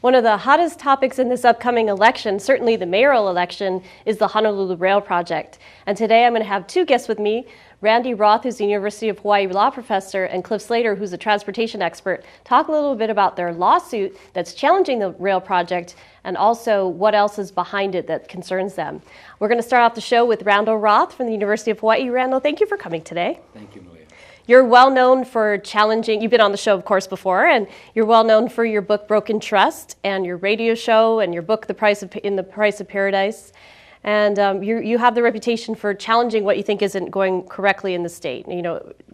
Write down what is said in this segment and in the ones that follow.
One of the hottest topics in this upcoming election, certainly the mayoral election, is the Honolulu Rail Project. And today I'm going to have two guests with me, Randall Roth, who's the University of Hawaii law professor, and Cliff Slater, who's a transportation expert, talk a little bit about their lawsuit that's challenging the rail project and also what else is behind it that concerns them. We're going to start off the show with Randall Roth from the University of Hawaii. Randall, thank you for coming today. Thank you, Malia. You're well known for challenging, you've been on the show, of course, before, and you're well known for your book, Broken Trust, and your radio show, and your book, In the Price of Paradise. And you have the reputation for challenging what you think isn't going correctly in the state,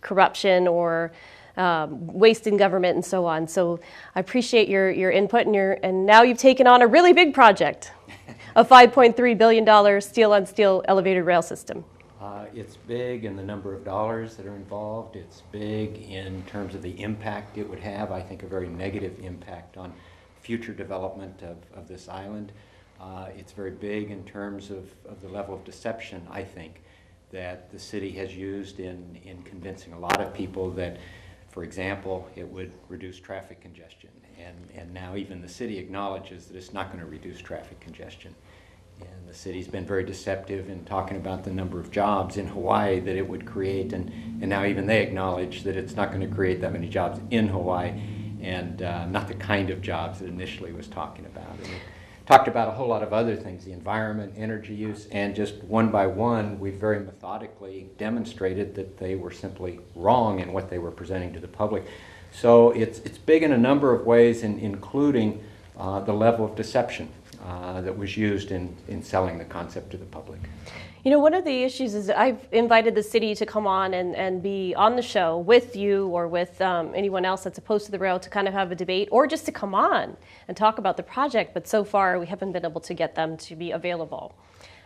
corruption or waste in government and so on. So I appreciate your input, and now you've taken on a really big project, a $5.3 billion steel-on-steel elevated rail system. It's big in the number of dollars that are involved. It's big in terms of the impact it would have. I think a very negative impact on future development of this island. It's very big in terms of the level of deception, I think, that the city has used in convincing a lot of people that, for example, it would reduce traffic congestion. And now even the city acknowledges that it's not going to reduce traffic congestion. And the city's been very deceptive in talking about the number of jobs in Hawaii that it would create, and now even they acknowledge that it's not going to create that many jobs in Hawaii, and not the kind of jobs that initially was talking about. And it talked about a whole lot of other things, the environment, energy use, and just one by one, we very methodically demonstrated that they were simply wrong in what they were presenting to the public. So it's big in a number of ways, including the level of deception that was used in selling the concept to the public. One of the issues is I've invited the city to come on and be on the show with you or with anyone else that's opposed to the rail to kind of have a debate or just to come on and talk about the project, but so far we haven't been able to get them to be available.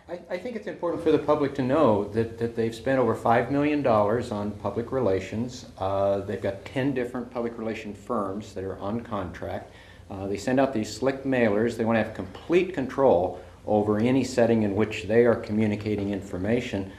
I think it's important for the public to know that they've spent over $5 million on public relations. They've got 10 different public relation firms that are on contract. They send out these slick mailers. They want to have complete control over any setting in which they are communicating information,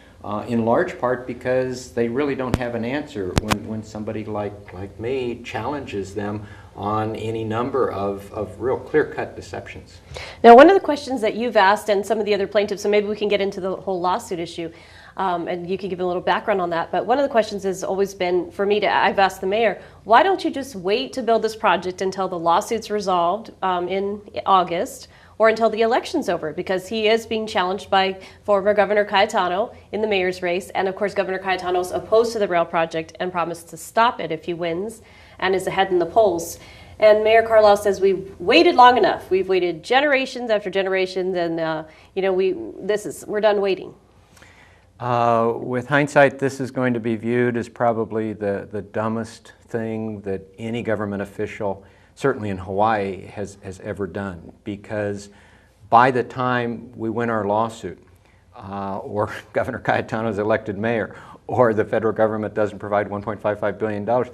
in large part because they really don't have an answer when somebody like me challenges them on any number of real clear-cut deceptions. Now, one of the questions that you've asked and some of the other plaintiffs, so maybe we can get into the whole lawsuit issue, and you can give a little background on that. But one of the questions has always been, for me, I've asked the mayor, why don't you just wait to build this project until the lawsuit's resolved in August or until the election's over? Because he is being challenged by former Governor Cayetano in the mayor's race. And of course, Governor Cayetano's opposed to the rail project and promised to stop it if he wins and is ahead in the polls. And Mayor Carlisle says we've waited long enough. We've waited generations after generations, and we're done waiting. With hindsight, this is going to be viewed as probably the dumbest thing that any government official, certainly in Hawaii, has ever done. Because by the time we win our lawsuit, or Governor Cayetano is elected mayor, or the federal government doesn't provide $1.55 billion,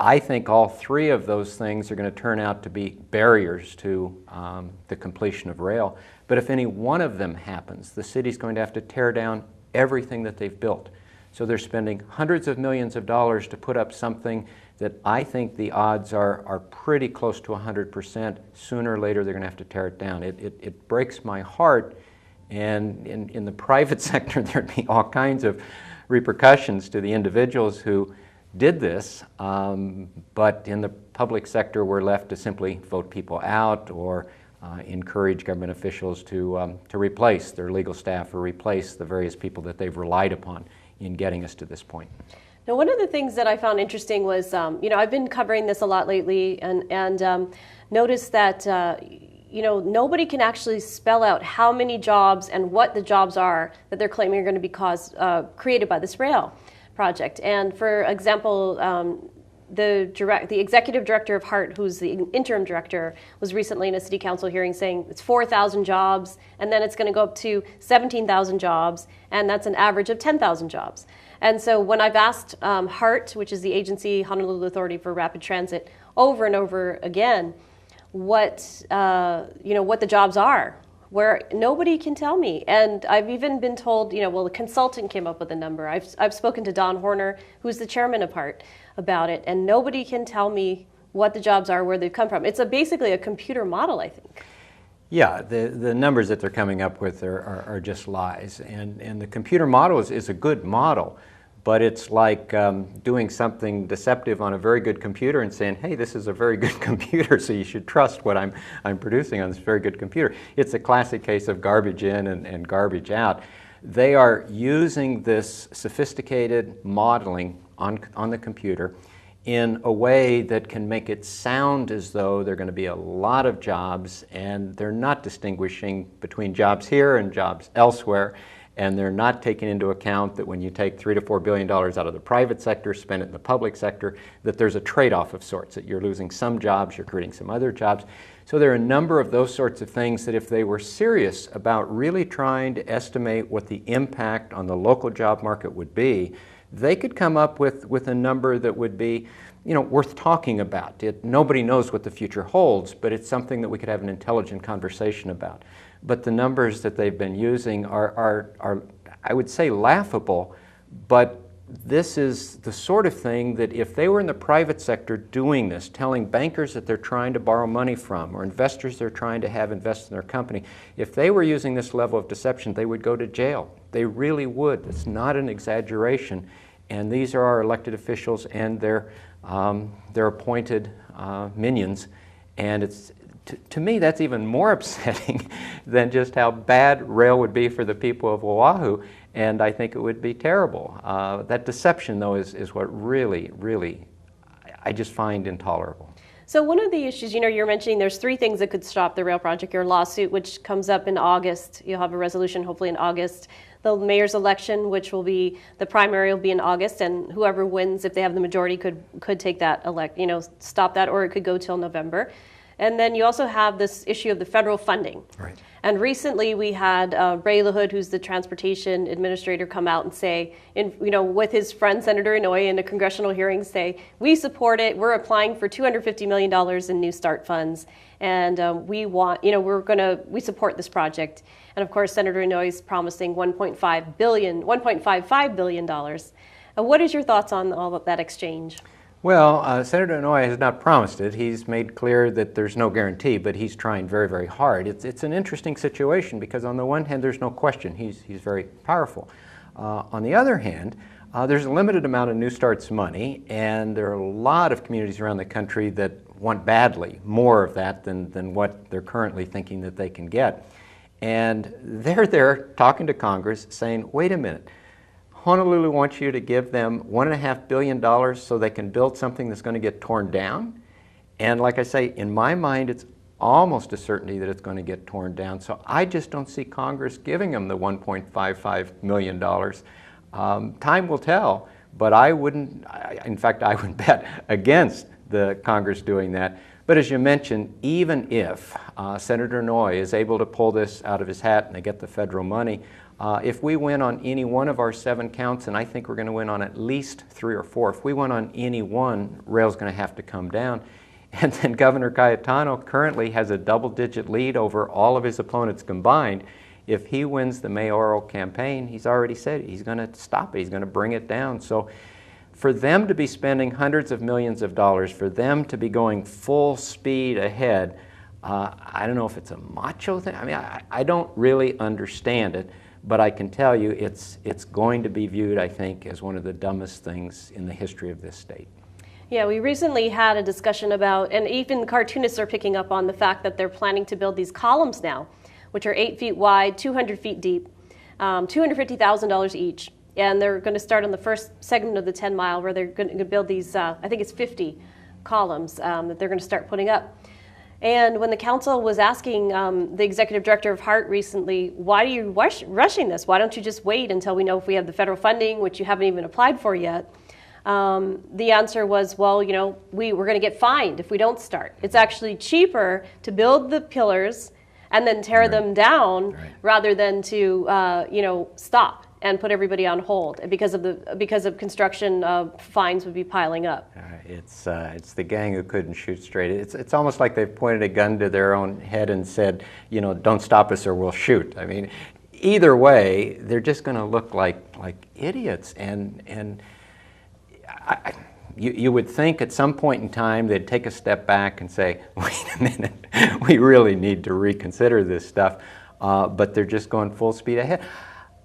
I think all three of those things are going to turn out to be barriers to the completion of rail. But if any one of them happens, the city's going to have to tear down everything that they've built. So they're spending hundreds of millions of dollars to put up something that I think the odds are pretty close to 100%. Sooner or later they're going to have to tear it down. It breaks my heart, and in the private sector there'd be all kinds of repercussions to the individuals who did this, but in the public sector we're left to simply vote people out or encourage government officials to replace their legal staff or replace the various people that they've relied upon in getting us to this point. Now, one of the things that I found interesting was, I've been covering this a lot lately and noticed that, nobody can actually spell out how many jobs and what the jobs are that they're claiming are going to be created by this rail project. And for example, the executive director of HART, who's the interim director, was recently in a city council hearing saying it's 4,000 jobs, and then it's going to go up to 17,000 jobs, and that's an average of 10,000 jobs. And so when I've asked HART, which is the agency, Honolulu Authority for Rapid Transit, over and over again, what the jobs are, where nobody can tell me. And I've even been told, the consultant came up with a number. I've spoken to Don Horner, who's the chairman of HART, about it, and nobody can tell me what the jobs are, where they've come from. It's basically a computer model, I think. Yeah, the numbers that they're coming up with are just lies. And the computer model is a good model, but it's like doing something deceptive on a very good computer and saying, hey, this is a very good computer, so you should trust what I'm producing on this very good computer. It's a classic case of garbage in and garbage out. They are using this sophisticated modeling on the computer in a way that can make it sound as though there are going to be a lot of jobs, and they're not distinguishing between jobs here and jobs elsewhere, and they're not taking into account that when you take $3 to $4 billion out of the private sector, spend it in the public sector, that there's a trade-off of sorts, that you're losing some jobs, you're creating some other jobs. So there are a number of those sorts of things that if they were serious about really trying to estimate what the impact on the local job market would be, they could come up with a number that would be, worth talking about. Nobody knows what the future holds, but it's something that we could have an intelligent conversation about. But the numbers that they've been using are I would say, laughable, but this is the sort of thing that if they were in the private sector doing this, telling bankers that they're trying to borrow money from, or investors they're trying to have invest in their company, if they were using this level of deception, they would go to jail. They really would. It's not an exaggeration. And these are our elected officials and their appointed minions. And it's, to me, that's even more upsetting than just how bad rail would be for the people of Oahu. And I think it would be terrible. That deception, though, is what really, really, I just find intolerable. So one of the issues, you're mentioning there's 3 things that could stop the rail project. Your lawsuit, which comes up in August. You'll have a resolution hopefully in August. The mayor's election, which will be, the primary will be in August, and whoever wins, if they have the majority, could take that stop that, or it could go till November. And then you also have this issue of the federal funding. Right. And recently we had Ray LaHood, who's the transportation administrator, come out and say, with his friend Senator Inouye in a congressional hearing, say, we support it. We're applying for $250 million in New START funds, and we support this project. And of course, Senator Inouye is promising $1.55 billion. What is your thoughts on all of that exchange? Well, Senator Inouye has not promised it. He's made clear that there's no guarantee, but he's trying very, very hard. It's an interesting situation because on the one hand, there's no question he's very powerful. On the other hand, there's a limited amount of New START's money, and there are a lot of communities around the country that want badly more of that than what they're currently thinking that they can get. And they're there talking to Congress saying, wait a minute, Honolulu wants you to give them $1.5 billion so they can build something that's going to get torn down. And like I say, in my mind, it's almost a certainty that it's going to get torn down. So I just don't see Congress giving them the $1.55 million. Time will tell, but I would bet against the Congress doing that. But as you mentioned, even if Senator Inouye is able to pull this out of his hat and they get the federal money, if we win on any one of our 7 counts, and I think we're going to win on at least 3 or 4, if we win on any one, rail's going to have to come down. And then Governor Cayetano currently has a double-digit lead over all of his opponents combined. If he wins the mayoral campaign, he's already said he's going to stop it. He's going to bring it down. So for them to be spending hundreds of millions of dollars, for them to be going full speed ahead, I don't know if it's a macho thing. I mean, I don't really understand it. But I can tell you it's going to be viewed, I think, as one of the dumbest things in the history of this state. Yeah, we recently had a discussion about, and even cartoonists are picking up on the fact that they're planning to build these columns now, which are 8 feet wide, 200 feet deep, $250,000 each. And they're going to start on the first segment of the 10 mile where they're going to build these, I think it's 50 columns that they're going to start putting up. And when the council was asking the executive director of HART recently, why are you rushing this? Why don't you just wait until we know if we have the federal funding, which you haven't even applied for yet? The answer was, well, we're going to get fined if we don't start. It's actually cheaper to build the pillars and then tear them down rather than to, stop and put everybody on hold because of construction. Fines would be piling up. It's the gang who couldn't shoot straight. It's almost like they've pointed a gun to their own head and said, don't stop us or we'll shoot. I mean, either way, they're just going to look like idiots. And You would think at some point in time they'd take a step back and say, wait a minute, we really need to reconsider this stuff, but they're just going full speed ahead.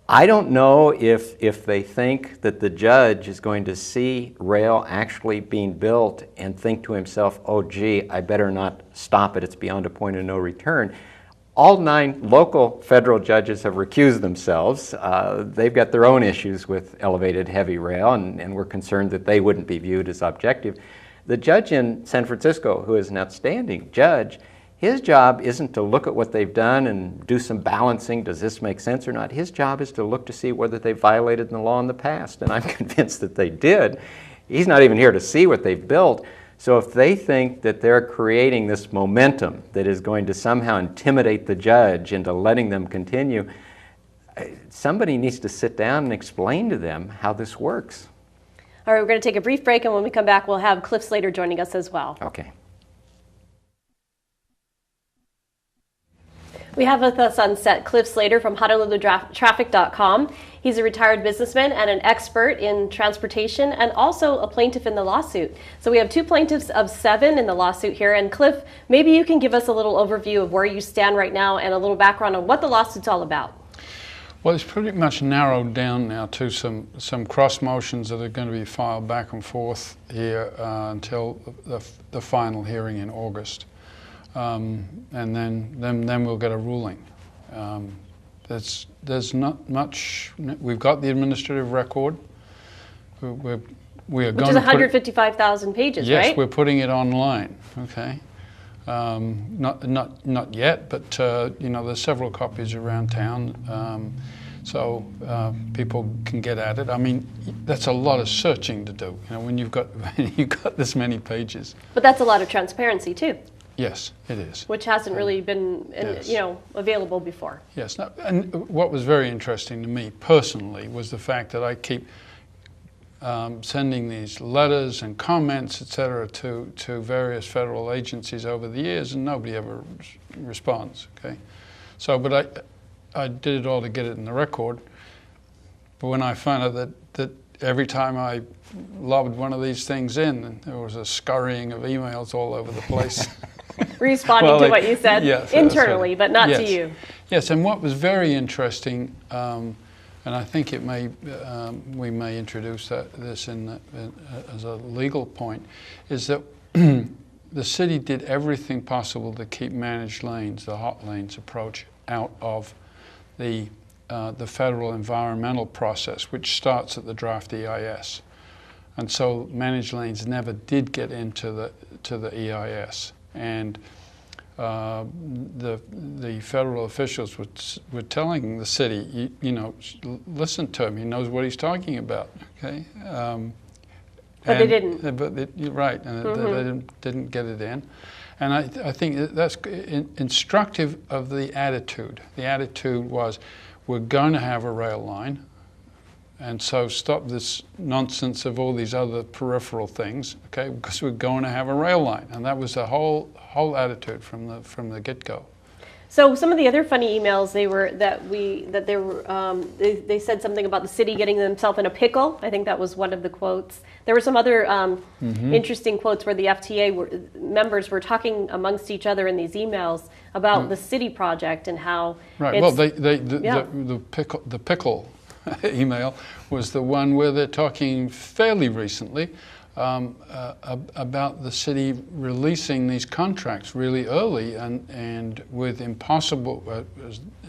I don't know if they think that the judge is going to see rail actually being built and think to himself, oh gee, I better not stop it, it's beyond a point of no return. All 9 local federal judges have recused themselves. They've got their own issues with elevated heavy rail, and we're concerned that they wouldn't be viewed as objective. The judge in San Francisco, who is an outstanding judge, his job isn't to look at what they've done and do some balancing, does this make sense or not? His job is to look to see whether they violated the law in the past, and I'm convinced that they did. He's not even here to see what they've built. So if they think that they're creating this momentum that is going to somehow intimidate the judge into letting them continue, somebody needs to sit down and explain to them how this works. All right, we're going to take a brief break, and when we come back, we'll have Cliff Slater joining us as well. Okay. We have with us on set Cliff Slater from HonoluluTraffic.com. He's a retired businessman and an expert in transportation and also a plaintiff in the lawsuit. So we have 2 plaintiffs of 7 in the lawsuit here. And Cliff, maybe you can give us a little overview of where you stand right now and a little background on what the lawsuit's all about. Well, it's pretty much narrowed down now to some cross motions that are going to be filed back and forth here until the final hearing in August. And then we'll get a ruling. There's not much. We've got the administrative record. We are Which going is to 155,000 pages, yes, right? Yes, we're putting it online. Okay. Not yet, but there's several copies around town, so people can get at it. I mean, that's a lot of searching to do. When you've got this many pages. But that's a lot of transparency too. Yes, it is. Which hasn't really been, yes. Available before. Yes, and what was very interesting to me personally was the fact that I keep sending these letters and comments, etc., to various federal agencies over the years, and nobody ever responds. Okay, so but I did it all to get it in the record. But when I found out that every time I lobbed one of these things in, there was a scurrying of emails all over the place. Responding to what you said yes, internally, right. but not yes. to you. Yes, and what was very interesting, and I think we may introduce this as a legal point, is that the city did everything possible to keep managed lanes, the hot lanes approach, out of the federal environmental process, which starts at the draft EIS. And so managed lanes never did get into the EIS. And the federal officials were telling the city, listen to him. He knows what he's talking about. Okay, but they didn't. You're right, and they didn't get it in. And I think that's instructive of the attitude. The attitude was, we're going to have a rail line. And so stop this nonsense of all these other peripheral things, okay? Because we're going to have a rail line, and that was the whole attitude from the get-go. So some of the other funny emails they said something about the city getting themselves in a pickle. I think that was one of the quotes. There were some other interesting quotes where the FTA members were talking amongst each other in these emails about the city project and how. Right. Well, the pickle email was the one where they're talking fairly recently about the city releasing these contracts really early and with impossible,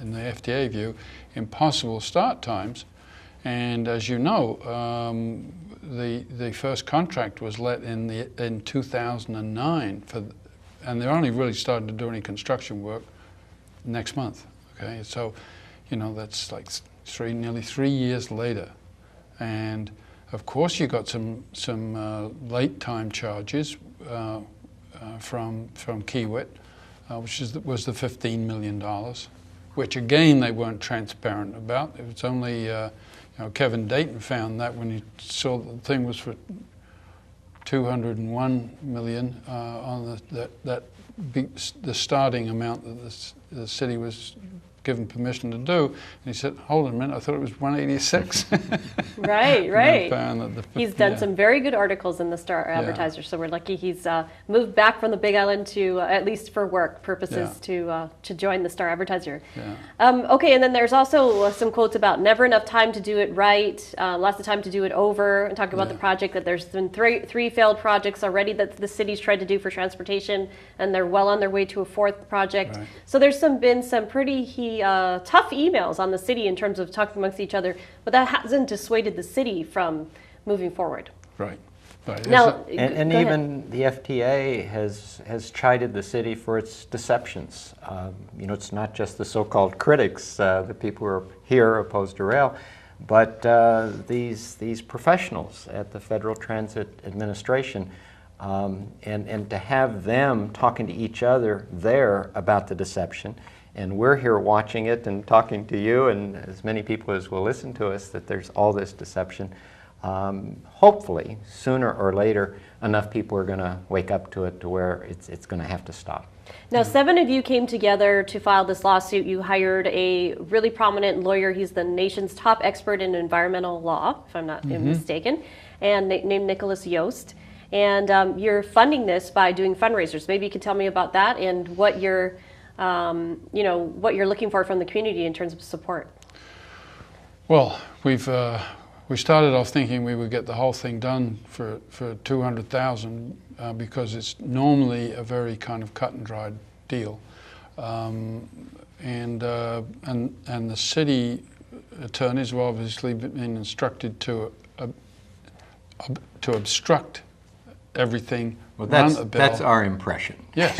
in the FTA view, impossible start times. And as you know, the first contract was let in 2009 and they're only really starting to do any construction work next month. Okay, so that's like nearly 3 years later, and of course you got some late time charges from Kiewit, which was the $15 million, which again they weren't transparent about. It was only Kevin Dayton found that when he saw the thing was for $201 million on the starting amount that the city was given permission to do. And he said, hold on a minute, I thought it was 186. Right, right. Found that He's done some very good articles in the Star Advertiser, so we're lucky he's moved back from the Big Island to, at least for work purposes, to join the Star Advertiser. Okay, and then there's also some quotes about never enough time to do it right, lots of time to do it over, and talking about the project, that there's been three failed projects already that the city's tried to do for transportation, and they're well on their way to a fourth project. Right. So there's been some pretty tough emails on the city in terms of talking amongst each other, but that hasn't dissuaded the city from moving forward. Right. Right. Now, And even the FTA has chided the city for its deceptions. You know, it's not just the so-called critics, the people who are here opposed to rail, but these professionals at the Federal Transit Administration, and to have them talking to each other there about the deception. And we're here watching it and talking to you and as many people as will listen to us, that there's all this deception. Hopefully, sooner or later, enough people are going to wake up to it to where it's going to have to stop. Now, 7 of you came together to file this lawsuit. You hired a really prominent lawyer. He's the nation's top expert in environmental law, if I'm not mistaken, and named Nicholas Yost. And you're funding this by doing fundraisers. Maybe you could tell me about that and what you're what you're looking for from the community in terms of support. Well, we started off thinking we would get the whole thing done for $200,000 because it's normally a very kind of cut and dried deal, and the city attorneys have obviously been instructed to obstruct everything. Well, that's our impression. Yes.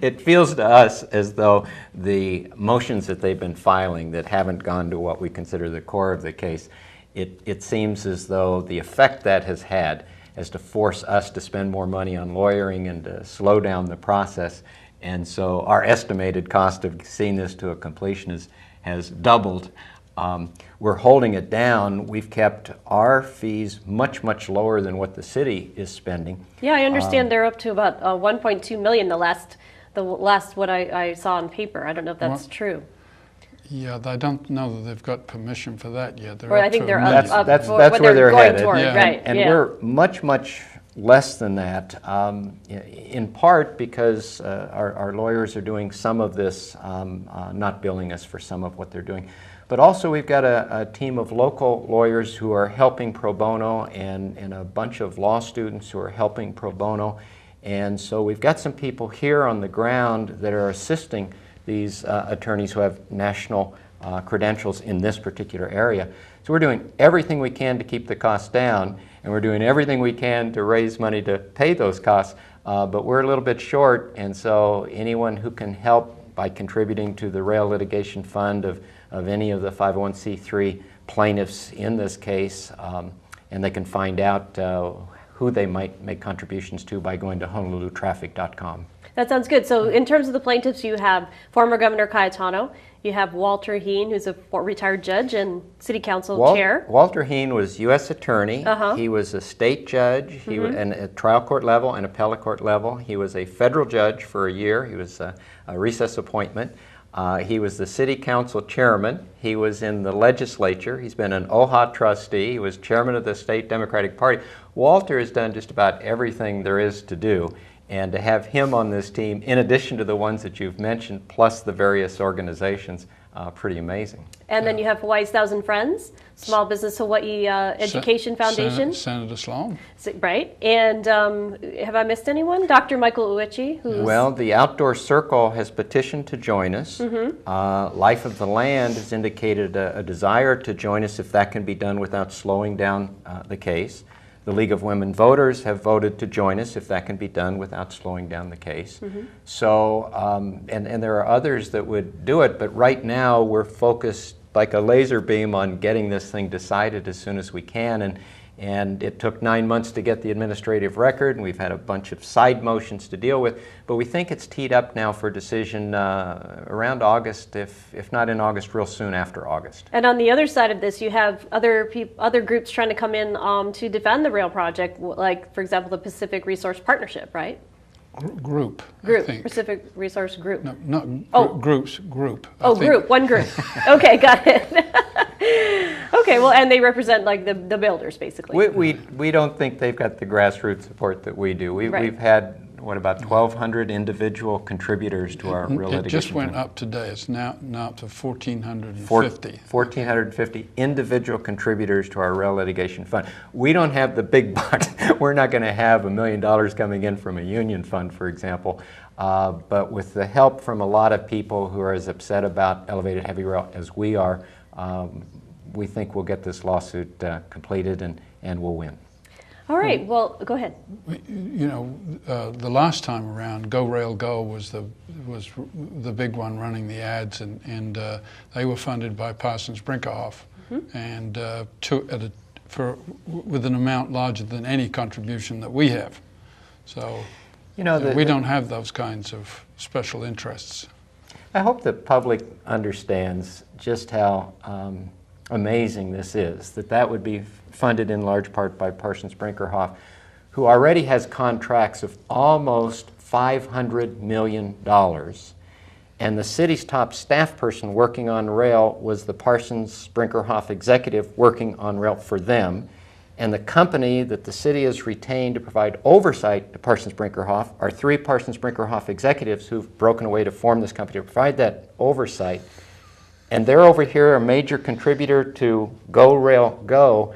It feels to us as though the motions that they've been filing that haven't gone to what we consider the core of the case, it seems as though the effect that has had is to force us to spend more money on lawyering and to slow down the process. And so our estimated cost of seeing this to a completion has doubled. We're holding it down. We've kept our fees much, much lower than what the city is spending. Yeah, I understand they're up to about 1.2 million. The last what I saw on paper. I don't know if that's true. Yeah, I don't know that they've got permission for that yet. I think they're up. That's where they're headed. Yeah. Right. And we're much, much less than that, in part because our lawyers are doing some of this, not billing us for some of what they're doing. But also we've got a team of local lawyers who are helping pro bono and a bunch of law students who are helping pro bono. And so we've got some people here on the ground that are assisting these attorneys who have national credentials in this particular area. So we're doing everything we can to keep the costs down, and we're doing everything we can to raise money to pay those costs, but we're a little bit short, and so anyone who can help by contributing to the Rail Litigation Fund of any of the 501c3 plaintiffs in this case, and they can find out who they might make contributions to by going to honolulutraffic.com. That sounds good. So in terms of the plaintiffs, you have former Governor Cayetano, you have Walter Heen, who's a retired judge and city council chair. Walter Heen was U.S. attorney. He was a state judge, he was at trial court level and appellate court level. He was a federal judge for a year. He was a recess appointment. He was the city council chairman. He was in the legislature. He's been an OHA trustee. He was chairman of the state Democratic Party. Walter has done just about everything there is to do. And to have him on this team, in addition to the ones that you've mentioned, plus the various organizations, pretty amazing. And then you have Hawaii's Thousand Friends, Small Business Hawaii Education Foundation. Senator Sloan. Right. And have I missed anyone? Dr. Michael Uechi. Well, the Outdoor Circle has petitioned to join us. Life of the Land has indicated a desire to join us if that can be done without slowing down the case. The League of Women Voters have voted to join us if that can be done without slowing down the case. So, and there are others that would do it, but right now we're focused like a laser beam on getting this thing decided as soon as we can. And it took 9 months to get the administrative record, and we've had a bunch of side motions to deal with. But we think it's teed up now for decision around August, if not in August, real soon after August. And on the other side of this, you have other groups trying to come in to defend the rail project, like, for example, the Pacific Resource Partnership, right? Group. Group, I think. Pacific Resource Group. No, not group. Oh, group, one group. Okay, got it. Okay, well, and they represent like the builders, basically. We don't think they've got the grassroots support that we do. Right. We've had, about 1,200 individual contributors to our real litigation It just went fund. up today. It's now up to 1,450. 1,450 individual contributors to our rail litigation fund. We don't have the big bucks. We're not going to have $1 million coming in from a union fund, for example. But with the help from a lot of people who are as upset about elevated heavy rail as we are, we think we'll get this lawsuit completed and we'll win. All right, well, go ahead. The last time around, Go Rail Go was the big one running the ads, and they were funded by Parsons Brinckerhoff, and with an amount larger than any contribution that we have. So we don't have those kinds of special interests. I hope the public understands just how amazing this is, that would be funded in large part by Parsons Brinckerhoff, who already has contracts of almost $500 million. And the city's top staff person working on rail was the Parsons Brinckerhoff executive working on rail for them. And the company that the city has retained to provide oversight to Parsons Brinckerhoff are 3 Parsons Brinckerhoff executives who've broken away to form this company to provide that oversight. And they're over here, a major contributor to Go Rail Go.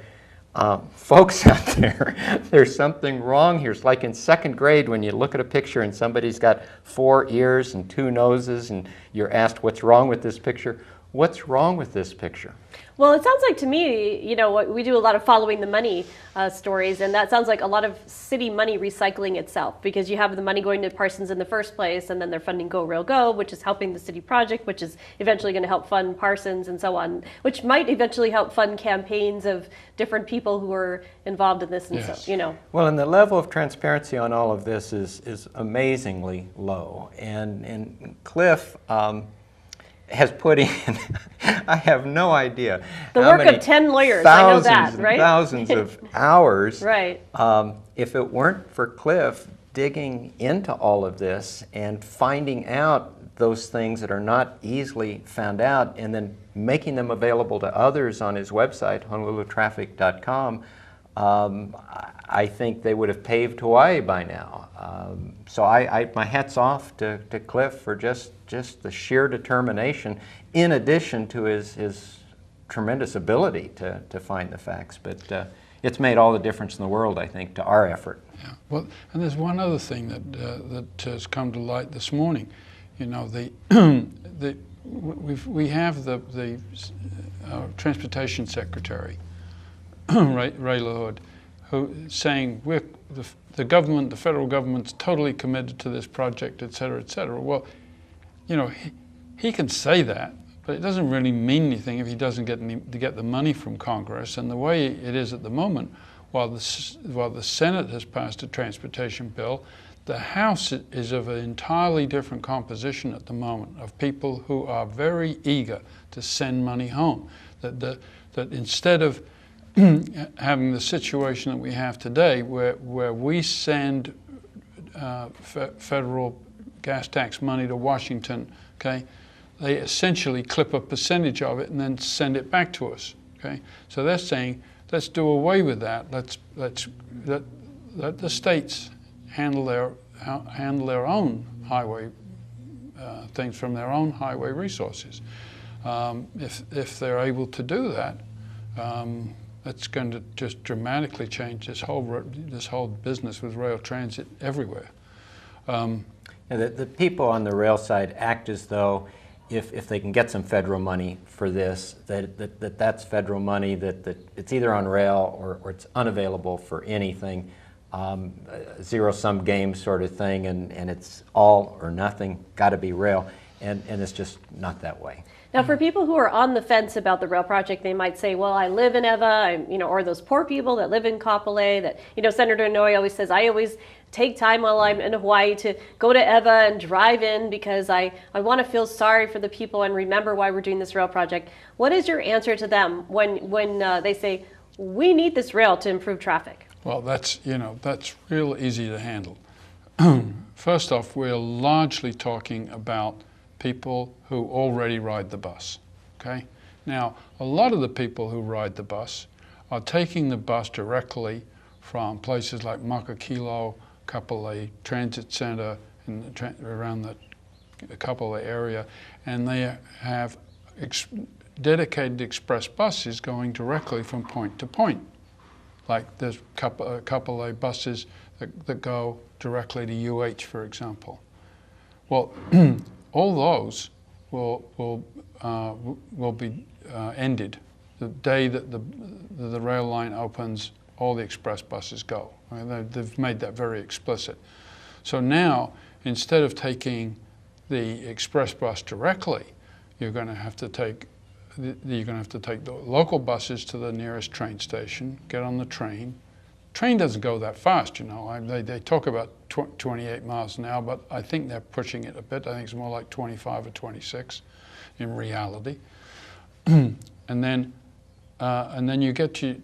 Folks out there, there's something wrong here. It's like in 2nd grade when you look at a picture and somebody's got 4 ears and 2 noses and you're asked what's wrong with this picture. What's wrong with this picture? Well, it sounds like to me, we do a lot of following the money stories, and that sounds like a lot of city money recycling itself, because you have the money going to Parsons in the first place, and then they're funding Go Rail Go, which is helping the city project, which is eventually going to help fund Parsons and so on, which might eventually help fund campaigns of different people who are involved in this. And yes. so, Well, and the level of transparency on all of this is amazingly low. And Cliff has put in, I have no idea. The how work many of 10 lawyers, I know that, right? Thousands of hours. Right. If it weren't for Cliff digging into all of this and finding out those things that are not easily found out and then making them available to others on his website, honolulutraffic.com, I think they would have paved Hawaii by now. So my hat's off to Cliff for just the sheer determination, in addition to his tremendous ability to find the facts. But it's made all the difference in the world, I think, to our effort. Yeah. Well, and there's one other thing that has come to light this morning. We have the Transportation Secretary, Ray LaHood, who saying the government, the federal government's totally committed to this project, et cetera, et cetera. Well, he can say that, but it doesn't really mean anything if he doesn't get the money from Congress. And the way it is at the moment, while the Senate has passed a transportation bill, the House is of an entirely different composition at the moment, of people who are very eager to send money home. That instead of having the situation that we have today, where we send federal gas tax money to Washington, okay, they essentially clip a percentage of it and then send it back to us. Okay, so they're saying, let's do away with that. Let the states handle their own highway things from their own highway resources. If they're able to do that, that's going to just dramatically change this whole business with rail transit everywhere. The people on the rail side act as though if they can get some federal money for this, that's federal money, that it's either on rail or it's unavailable for anything, zero-sum game sort of thing, and it's all or nothing, got to be rail, and it's just not that way. Now, for people who are on the fence about the rail project, they might say, well, I live in Eva, or those poor people that live in Kapolei that, Senator Inouye always says, I always take time while I'm in Hawaii to go to Eva and drive in because I want to feel sorry for the people and remember why we're doing this rail project. What is your answer to them when they say, we need this rail to improve traffic? Well, that's real easy to handle. first off, we're largely talking about people who already ride the bus, okay? Now, a lot of the people who ride the bus are taking the bus directly from places like Makakilo, Kapolei Transit Center, around the Kapolei area, and they have dedicated express buses going directly from point to point. Like there's Kapolei buses that go directly to UH, for example. Well, all those will be ended the day that the rail line opens. All the express buses go. I mean, they've made that very explicit. So now, instead of taking the express bus directly, you're going to have to take the local buses to the nearest train station, get on the train. Train doesn't go that fast, you know. They talk about 28 miles an hour, but I think they're pushing it a bit. I think it's more like 25 or 26 in reality. And then you get to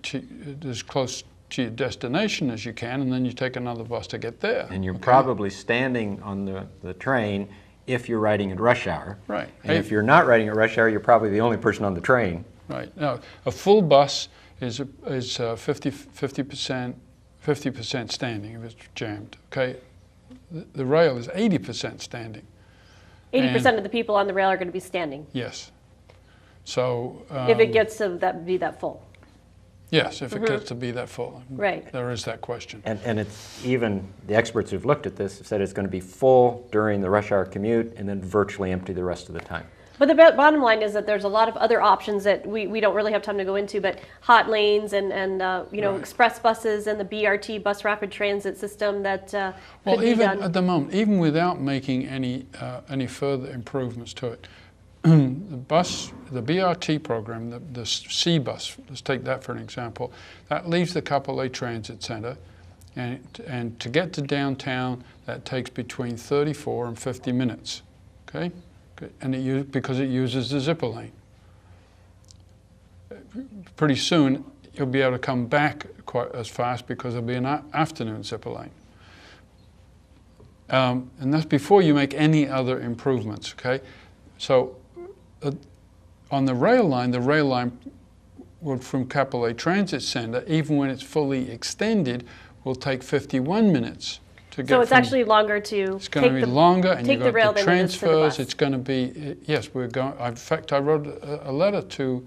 as close to your destination as you can, and then you take another bus to get there. And you're probably standing on the train if you're riding at rush hour. Right. And if you're not riding at rush hour, you're probably the only person on the train. Right. Now, a full bus is 50% standing if it's jammed. Okay. The rail is 80% standing. 80% of the people on the rail are going to be standing. Yes. So if it gets to be that full. Yes, if it gets to be that full. Right. There is that question. And it's even, the experts who've looked at this have said it's going to be full during the rush hour commute and then virtually empty the rest of the time. But the bottom line is that there's a lot of other options that we don't really have time to go into, but hot lanes and express buses and the BRT, bus rapid transit system that well, could be even done. at the moment, even without making any further improvements to it, the BRT program, the C bus, let's take that for an example, that leaves the Kapolei Transit Center, and to get to downtown, that takes between 34 and 50 minutes, okay? And because it uses the zipper lane. Pretty soon, you'll be able to come back quite as fast because there'll be an afternoon zipper lane. And that's before you make any other improvements, okay? So on the rail line from Kapolei Transit Center, even when it's fully extended, will take 51 minutes to get. So it's actually longer to. It's going to be longer, and you've got the transfers. It's going to be, yes, we're going. In fact, I wrote a letter to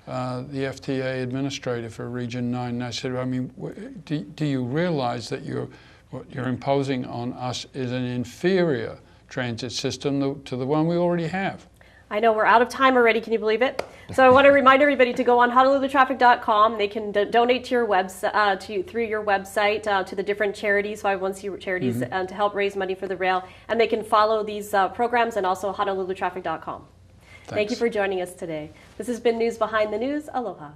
the FTA administrator for Region 9, and I said, I mean, do you realize that what you're imposing on us is an inferior transit system to the one we already have? I know we're out of time already. Can you believe it? So I want to remind everybody to go on honolulutraffic.com. They can donate to your through your website to the different charities, 501c charities, to help raise money for the rail. And they can follow these programs and also honolulutraffic.com. Thank you for joining us today. This has been News Behind the News. Aloha.